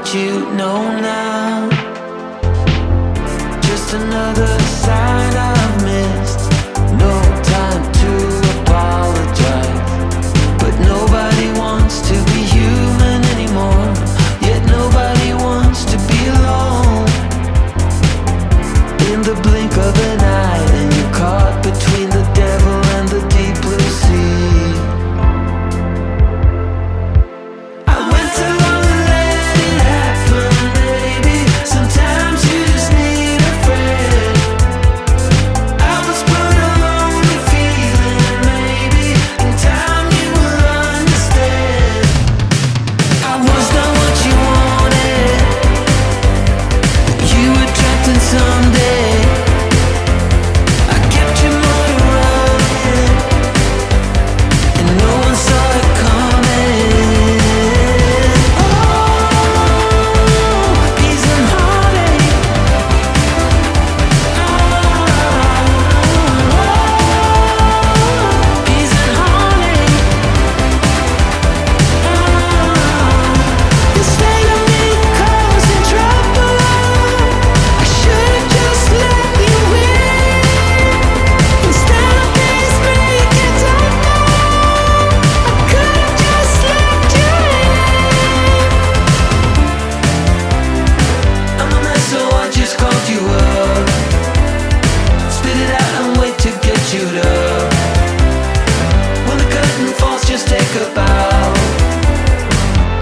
what you know now. Just another sign I've missed. No time to apologize, but nobody wants to be human anymore. Yet nobody wants to be alone. In the blink of an eye, and you're caught between the devil and the deep blue sea. I went too long and let it happen, baby. Sometimes you just need a friend. I was put a lonely feeling, maybe in time you will understand. I was not what you wanted, but you were trapped in someday. I kept your motor running, and no one saw it coming. Peace and heartache. Peace and heartache. This state of me causing trouble. I should've just let you in. Instead of this make it tougher, I could've just let you in. I'm a mess, so I just called you up. Spit it out and wait to get you up. When the curtain falls, just take a bow.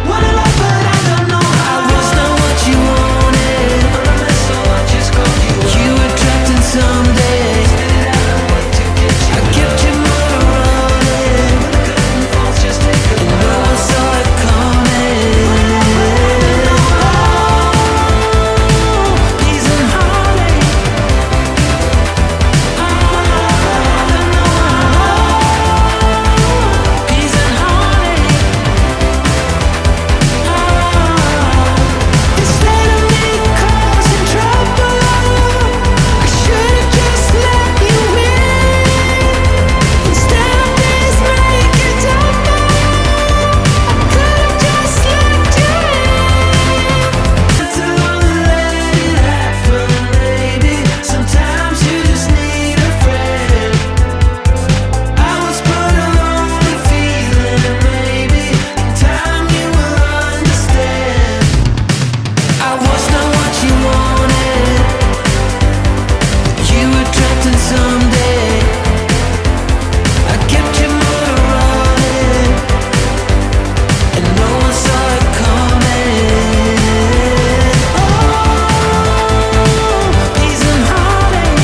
Wanna love, but I don't know how. I was not what you wanted. I'm a mess, so I just called you up. You were trapped in someday. Spit it out and wait to get you up. I kept your motor running. When the curtain falls, just take a bow. And no one saw it coming. Peace and heartache. Peace and heartache. This state of me causing trouble. I should've just let you in. Instead of this make it tougher, I could've just let you in. Too long and let it happen, baby. Sometimes you just need a friend. I was put a lonely feeling, maybe in time you will understand. I was not what you wanted, but you were trapped in someday. I kept your motor running, and no one saw it coming. Peace and heartache.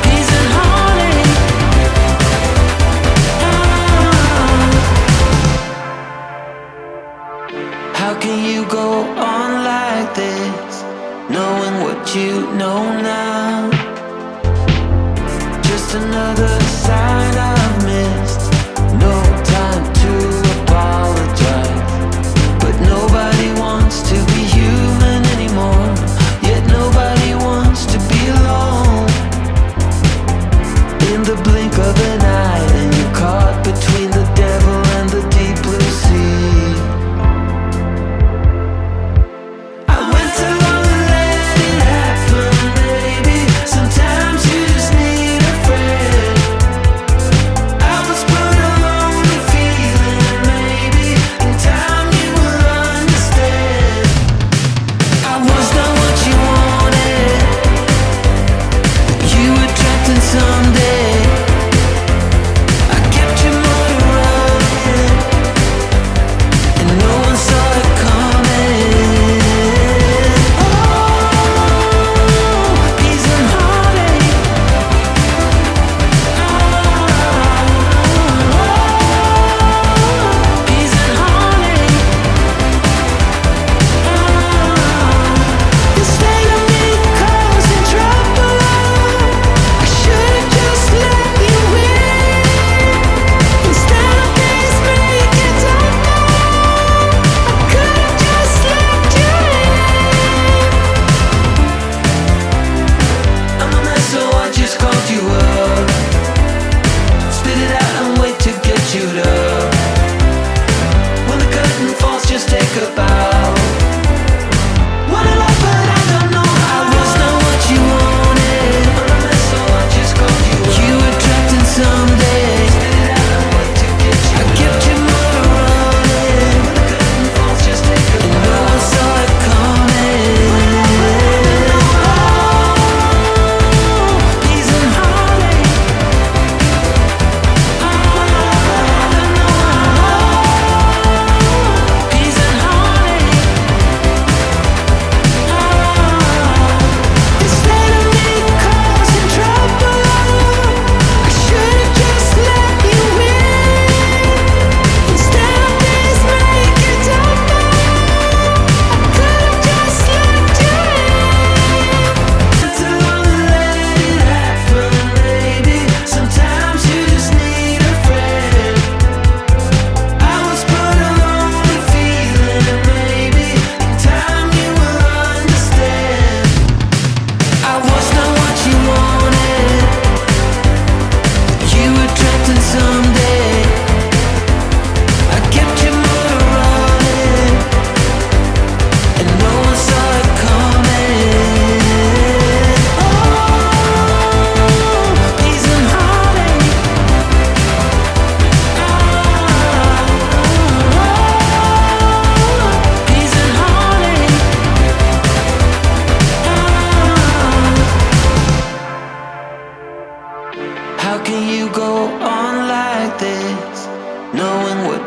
Peace and heartache. How can you go on like this, knowing what you know now? Just another sign I've missed. No time to apologize, but nobody wants to be human anymore. Yet nobody wants to be alone. In the blink of an eye, and you're caught between the devil and the deep blue sea. I went too long and let it happen, baby. Sometimes you just need a friend.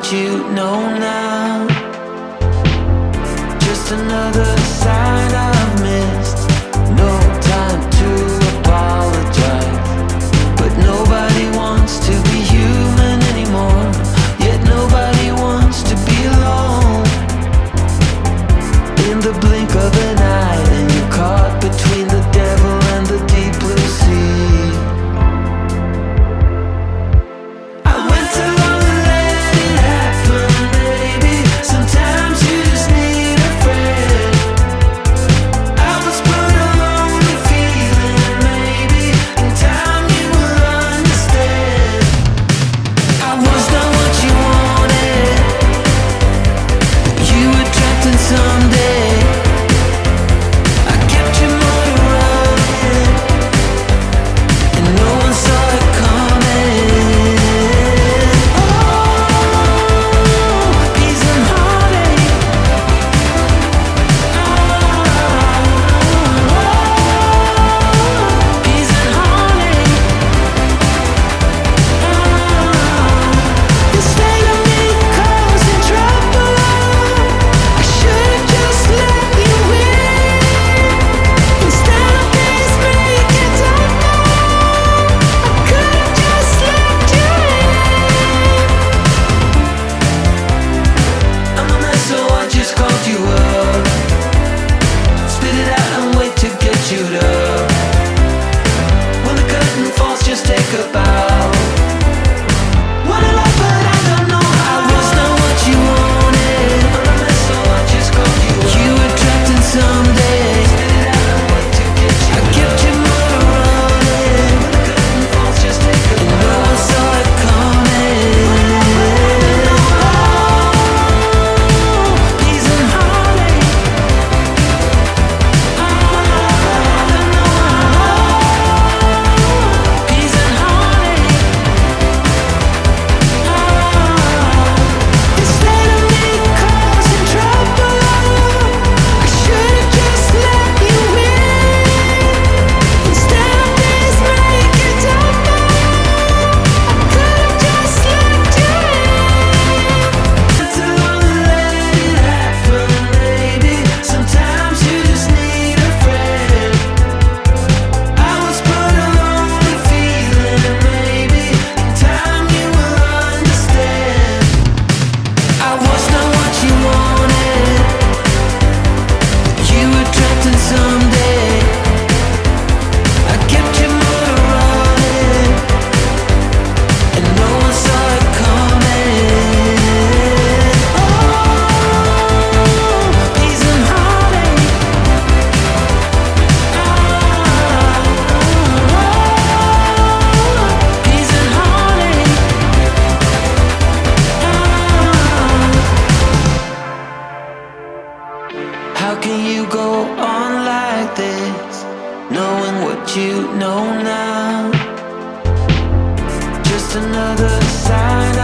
what you know now. Just another sign I've missed. No time to apologize. But nobody wants to be human anymore. Yet nobody wants to be alone. In the blink of an eye, and you're caught between the devil and the deep blue sea. I went along and let it happen, baby. Sometimes you just need a friend. I was put alone and feeling, maybe in time you will understand. I was not what you wanted, but you were trapped in someday. I kept your motor running, and no one saw it coming. Oh, peace and heartache. Peace and heartache. The state of me causing trouble. I should've just let you in. Instead of this making trouble, I could've just let you in. I'm a mess, so I just called you up. Spit it out and wait to get you up. When the curtain falls, just take a bow. Wanna love, but I don't know how. I was not what you wanted. I'm a mess, so I just called you up. You were trapped in someday. Spit it out and wait to get you I kept your motor running. When the curtain falls, just take a bow. And no one saw it coming. Peace and heartache. Peace and heartache. Instead of me causing trouble, I should've just let you in. Instead of this making trouble, I could've just let you in. It's a long and let it happen, baby. Sometimes you just need a friend. I was put alone and feeling, maybe in time you will understand. I was not what you wanted, but you were trapped in someday. I kept your motor running, and no one saw it coming. Oh, peace and heartache. Peace and heartache. How can you go on like this, knowing what you know now? Just another sign